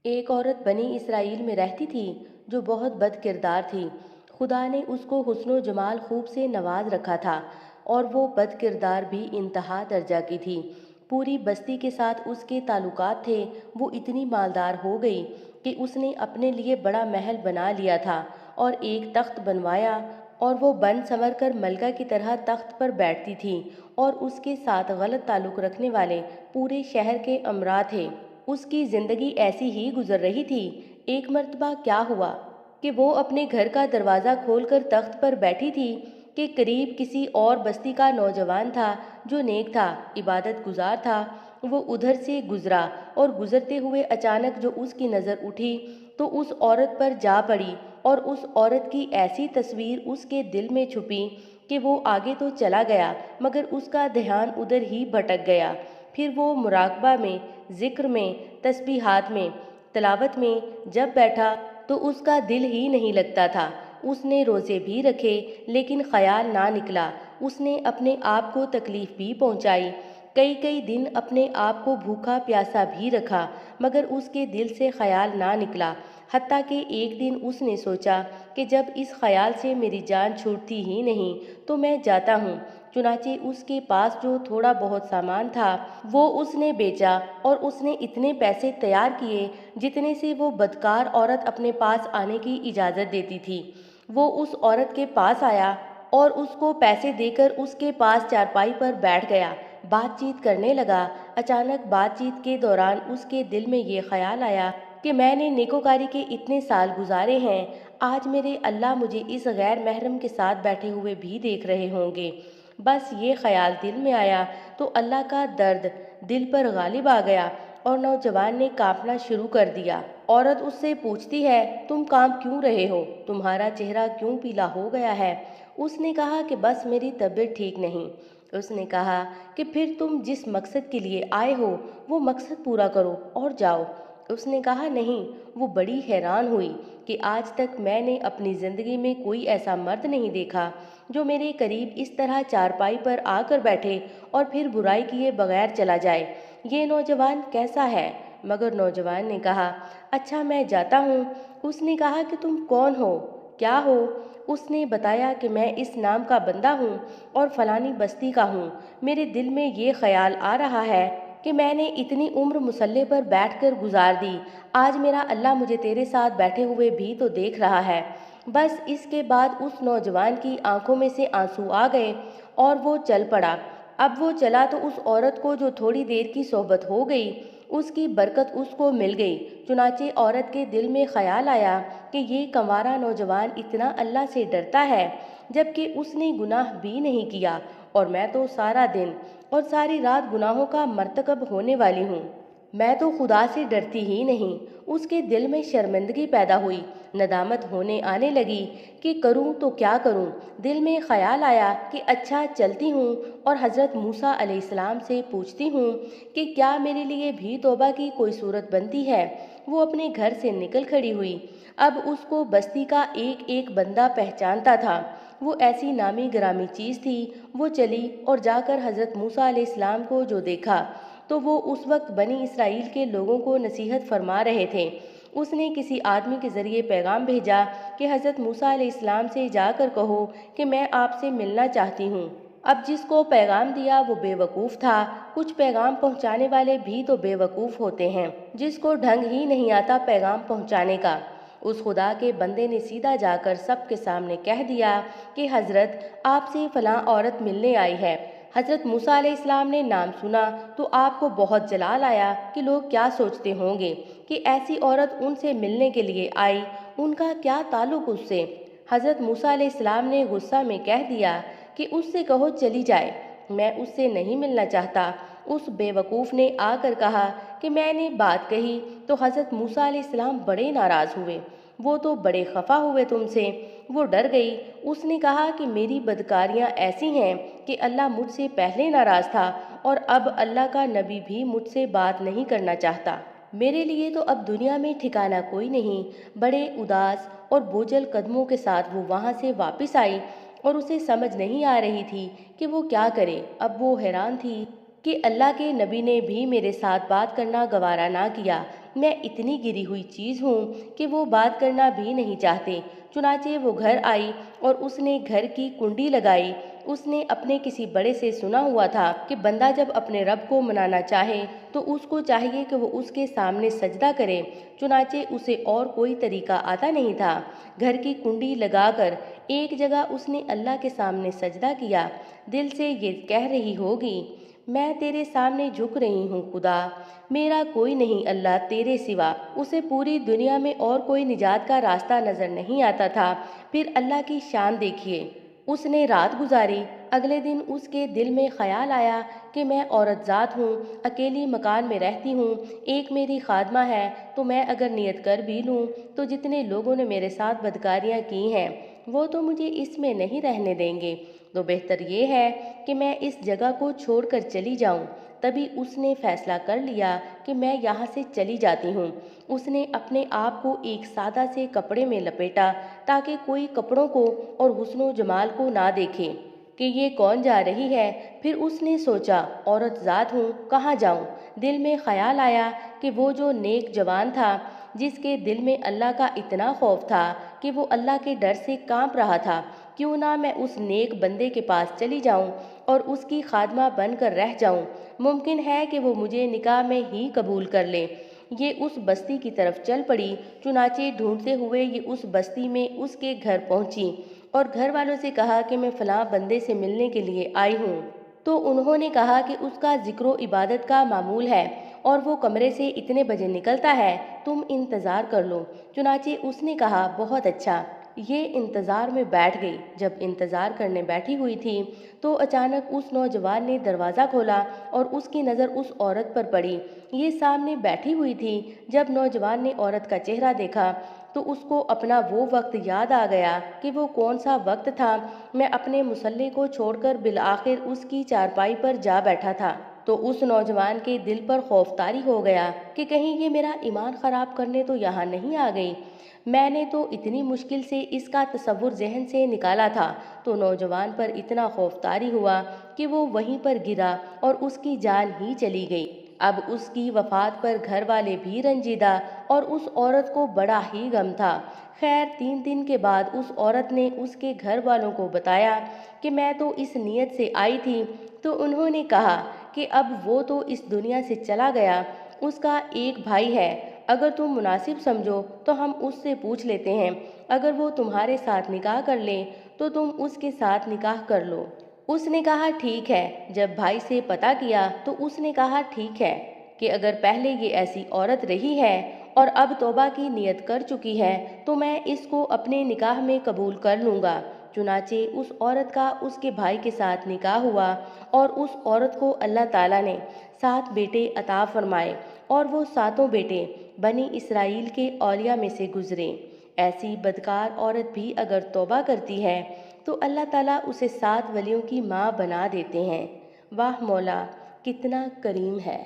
ایک عورت بنی اسرائیل میں رہتی تھی جو بہت بد کردار تھی۔ خدا نے اس کو حسن و جمال خوب سے نواز رکھا تھا اور وہ بد کردار بھی انتہا درجہ کی تھی۔ پوری بستی کے ساتھ اس کے تعلقات تھے۔ وہ اتنی مالدار ہو گئی کہ اس نے اپنے لیے بڑا محل بنا لیا تھا اور ایک تخت بنوایا، اور وہ بن سنور کر ملکہ کی طرح تخت پر بیٹھتی تھی، اور اس کے ساتھ غلط تعلق رکھنے والے پورے شہر کے امراء تھے۔ اس کی زندگی ایسی ہی گزر رہی تھی۔ ایک مرتبہ کیا ہوا کہ وہ اپنے گھر کا دروازہ کھول کر تخت پر بیٹھی تھی کہ قریب کسی اور بستی کا نوجوان تھا جو نیک تھا، عبادت گزار تھا۔ وہ ادھر سے گزرا اور گزرتے ہوئے اچانک جو اس کی نظر اٹھی تو اس عورت پر جا پڑی، اور اس عورت کی ایسی تصویر اس کے دل میں چھپی کہ وہ آگے تو چلا گیا مگر اس کا دھیان ادھر ہی بھٹک گیا۔ پھر وہ مراقبہ میں، ذکر میں، تسبیحات میں، تلاوت میں جب بیٹھا تو اس کا دل ہی نہیں لگتا تھا۔ اس نے روزے بھی رکھے لیکن خیال نہ نکلا۔ اس نے اپنے آپ کو تکلیف بھی پہنچائی، کئی کئی دن اپنے آپ کو بھوکا پیاسا بھی رکھا مگر اس کے دل سے خیال نہ نکلا، حتیٰ کہ ایک دن اس نے سوچا کہ جب اس خیال سے میری جان چھوٹتی ہی نہیں تو میں جاتا ہوں۔ چنانچہ اس کے پاس جو تھوڑا بہت سامان تھا وہ اس نے بیچا، اور اس نے اتنے پیسے تیار کیے جتنے سے وہ بدکار عورت اپنے پاس آنے کی اجازت دیتی تھی۔ وہ اس عورت کے پاس آیا اور اس کو پیسے دے کر اس کے پاس چارپائی پر بیٹھ گیا، بات چیت کرنے لگا۔ اچانک بات چیت کے دوران اس کے دل میں یہ خیال آیا کہ میں نے نیکوکاری کے اتنے سال گزارے ہیں، آج میرے اللہ مجھے اس غیر محرم کے ساتھ بیٹھے ہوئے بھی دیکھ رہے ہوں گے۔ بس یہ خیال دل میں آیا تو اللہ کا درد دل پر غالب آ گیا اور نوجوان نے کانپنا شروع کر دیا۔ عورت اس سے پوچھتی ہے، تم کانپ کیوں رہے ہو؟ تمہارا چہرہ کیوں پیلا ہو گیا ہے؟ اس نے کہا کہ بس میری طبیعت ٹھیک نہیں۔ اس نے کہا کہ پھر تم جس مقصد کے لیے آئے ہو وہ مقصد پورا کرو اور جاؤ۔ اس نے کہا نہیں۔ وہ بڑی حیران ہوئی کہ آج تک میں نے اپنی زندگی میں کوئی ایسا مرد نہیں دیکھا جو میرے قریب اس طرح چارپائی پر آ کر بیٹھے اور پھر برائی کیے بغیر چلا جائے۔ یہ نوجوان کیسا ہے؟ مگر نوجوان نے کہا، اچھا میں جاتا ہوں۔ اس نے کہا کہ تم کون ہو؟ کیا ہو؟ اس نے بتایا کہ میں اس نام کا بندہ ہوں اور فلانی بستی کا ہوں۔ میرے دل میں یہ خیال آ رہا ہے کہ میں نے اتنی عمر مسلح پر بیٹھ کر گزار دی، آج میرا اللہ مجھے تیرے ساتھ بیٹھے ہوئے بھی تو دیکھ رہا ہے۔ بس اس کے بعد اس نوجوان کی آنکھوں میں سے آنسو آ گئے اور وہ چل پڑا۔ اب وہ چلا تو اس عورت کو جو تھوڑی دیر کی صحبت ہو گئی اس کی برکت اس کو مل گئی۔ چنانچہ عورت کے دل میں خیال آیا کہ یہ کنوارا نوجوان اتنا اللہ سے ڈرتا ہے جبکہ اس نے گناہ بھی نہیں کیا، اور میں تو سارا دن اور ساری رات گناہوں کا مرتکب ہونے والی ہوں۔ میں تو خدا سے ڈرتی ہی نہیں۔ اس کے دل میں شرمندگی پیدا ہوئی، ندامت ہونے آنے لگی کہ کروں تو کیا کروں۔ دل میں خیال آیا کہ اچھا چلتی ہوں اور حضرت موسیٰ علیہ السلام سے پوچھتی ہوں کہ کیا میرے لیے بھی توبہ کی کوئی صورت بنتی ہے۔ وہ اپنے گھر سے نکل کھڑی ہوئی۔ اب اس کو بستی کا ایک ایک بندہ پہچانتا تھا۔ وہ ایسی نامی گرامی چیز تھی۔ وہ چلی اور جا کر حضرت موسیٰ علیہ السلام کو جو دیکھا تو وہ اس وقت بنی اسرائیل کے لوگوں کو نصیحت فرما رہے تھے۔ اس نے کسی آدمی کے ذریعے پیغام بھیجا کہ حضرت موسیٰ علیہ السلام سے جا کر کہو کہ میں آپ سے ملنا چاہتی ہوں۔ اب جس کو پیغام دیا وہ بے وقوف تھا۔ کچھ پیغام پہنچانے والے بھی تو بے وقوف ہوتے ہیں، جس کو ڈھنگ ہی نہیں آتا پیغام پہنچانے کا۔ اس خدا کے بندے نے سیدھا جا کر سب کے سامنے کہہ دیا کہ حضرت آپ سے فلاں عورت ملنے آئی ہے۔ حضرت موسیٰ علیہ السلام نے نام سنا تو آپ کو بہت جلال آیا کہ لوگ کیا سوچتے ہوں گے کہ ایسی عورت ان سے ملنے کے لیے آئی، ان کا کیا تعلق اس سے۔ حضرت موسیٰ علیہ السلام نے غصہ میں کہہ دیا کہ اس سے کہو چلی جائے، میں اس سے نہیں ملنا چاہتا۔ اس بے وقوف نے آ کر کہا کہ میں نے بات کہی تو حضرت موسیٰ علیہ السلام بڑے ناراض ہوئے، وہ تو بڑے خفا ہوئے تم سے۔ وہ ڈر گئی۔ اس نے کہا کہ میری بدکاریاں ایسی ہیں کہ اللہ مجھ سے پہلے ناراض تھا اور اب اللہ کا نبی بھی مجھ سے بات نہیں کرنا چاہتا۔ میرے لیے تو اب دنیا میں ٹھکانہ کوئی نہیں۔ بڑے اداس اور بوجھل قدموں کے ساتھ وہ وہاں سے واپس آئی اور اسے سمجھ نہیں آ رہی تھی کہ وہ کیا کرے۔ اب وہ حیران تھی کہ اللہ کے نبی نے بھی میرے ساتھ بات کرنا گوارا نہ کیا۔ میں اتنی گری ہوئی چیز ہوں کہ وہ بات کرنا بھی نہیں چاہتے۔ چنانچہ وہ گھر آئی اور اس نے گھر کی کنڈی لگائی۔ اس نے اپنے کسی بڑے سے سنا ہوا تھا کہ بندہ جب اپنے رب کو منانا چاہے تو اس کو چاہیے کہ وہ اس کے سامنے سجدہ کرے۔ چنانچہ اسے اور کوئی طریقہ آتا نہیں تھا۔ گھر کی کنڈی لگا کر ایک جگہ اس نے اللہ کے سامنے سجدہ کیا، دل سے یہ کہہ رہی ہوگی، میں تیرے سامنے جھک رہی ہوں خدا، میرا کوئی نہیں اللہ تیرے سوا۔ اسے پوری دنیا میں اور کوئی نجات کا راستہ نظر نہیں آتا تھا۔ پھر اللہ کی شان دیکھیے، اس نے رات گزاری۔ اگلے دن اس کے دل میں خیال آیا کہ میں عورت ذات ہوں، اکیلی مکان میں رہتی ہوں، ایک میری خادمہ ہے، تو میں اگر نیت کر بھی لوں تو جتنے لوگوں نے میرے ساتھ بدکاریاں کی ہیں وہ تو مجھے اس میں نہیں رہنے دیں گے، تو بہتر یہ ہے کہ میں اس جگہ کو چھوڑ کر چلی جاؤں۔ تبھی اس نے فیصلہ کر لیا کہ میں یہاں سے چلی جاتی ہوں۔ اس نے اپنے آپ کو ایک سادہ سے کپڑے میں لپیٹا تاکہ کوئی کپڑوں کو اور حسن و جمال کو نہ دیکھے کہ یہ کون جا رہی ہے۔ پھر اس نے سوچا، عورت ذات ہوں، کہاں جاؤں؟ دل میں خیال آیا کہ وہ جو نیک جوان تھا، جس کے دل میں اللہ کا اتنا خوف تھا کہ وہ اللہ کے ڈر سے کانپ رہا تھا، کیوں نہ میں اس نیک بندے کے پاس چلی جاؤں اور اس کی خادمہ بن کر رہ جاؤں، ممکن ہے کہ وہ مجھے نکاح میں ہی قبول کر لے۔ یہ اس بستی کی طرف چل پڑی۔ چنانچہ ڈھونڈتے ہوئے یہ اس بستی میں اس کے گھر پہنچی اور گھر والوں سے کہا کہ میں فلاں بندے سے ملنے کے لیے آئی ہوں۔ تو انہوں نے کہا کہ اس کا ذکر و عبادت کا معمول ہے اور وہ کمرے سے اتنے بجے نکلتا ہے، تم انتظار کر لو۔ چنانچہ اس نے کہا، بہت اچھا۔ یہ انتظار میں بیٹھ گئی۔ جب انتظار کرنے بیٹھی ہوئی تھی تو اچانک اس نوجوان نے دروازہ کھولا اور اس کی نظر اس عورت پر پڑی۔ یہ سامنے بیٹھی ہوئی تھی۔ جب نوجوان نے عورت کا چہرہ دیکھا تو اس کو اپنا وہ وقت یاد آ گیا کہ وہ کون سا وقت تھا۔ میں اپنے مصلے کو چھوڑ کر بالآخر اس کی چارپائی پر جا بیٹھا تھا تو اس نوجوان کے دل پر خوف طاری ہو گیا کہ کہیں یہ میرا ایمان خراب کرنے تو یہاں نہیں آ گئی۔ میں نے تو اتنی مشکل سے اس کا تصور ذہن سے نکالا تھا۔ تو نوجوان پر اتنا خوف طاری ہوا کہ وہ وہیں پر گرا اور اس کی جان ہی چلی گئی۔ اب اس کی وفات پر گھر والے بھی رنجیدہ اور اس عورت کو بڑا ہی غم تھا۔ خیر 3 دن کے بعد اس عورت نے اس کے گھر والوں کو بتایا کہ میں تو اس نیت سے آئی تھی۔ تو انہوں نے کہا کہ اب وہ تو اس دنیا سے چلا گیا، اس کا ایک بھائی ہے، اگر تم مناسب سمجھو تو ہم اس سے پوچھ لیتے ہیں، اگر وہ تمہارے ساتھ نکاح کر لے تو تم اس کے ساتھ نکاح کر لو۔ اس نے کہا ٹھیک ہے۔ جب بھائی سے پتہ کیا تو اس نے کہا ٹھیک ہے کہ اگر پہلے یہ ایسی عورت رہی ہے اور اب توبہ کی نیت کر چکی ہے تو میں اس کو اپنے نکاح میں قبول کر لوں گا۔ چنانچہ اس عورت کا اس کے بھائی کے ساتھ نکاح ہوا اور اس عورت کو اللہ تعالیٰ نے 7 بیٹے عطا فرمائے اور وہ 7 بیٹے بنی اسرائیل کے اولیاء میں سے گزرے۔ ایسی بدکار عورت بھی اگر توبہ کرتی ہے تو اللہ تعالیٰ اسے 7 ولیوں کی ماں بنا دیتے ہیں۔ واہ مولا، کتنا کریم ہے۔